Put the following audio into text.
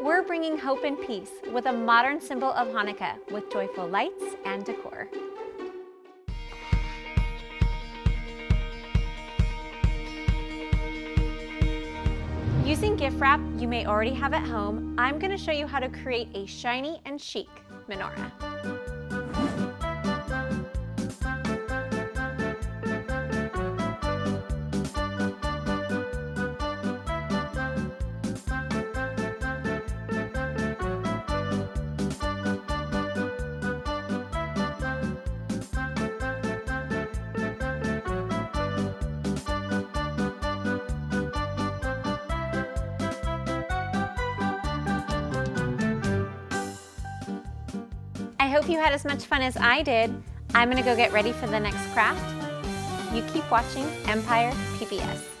we're bringing hope and peace with a modern symbol of Hanukkah with joyful lights and decor. Using gift wrap you may already have at home, I'm going to show you how to create a shiny and chic menorah. I hope you had as much fun as I did. I'm gonna go get ready for the next craft. You keep watching Empire PBS.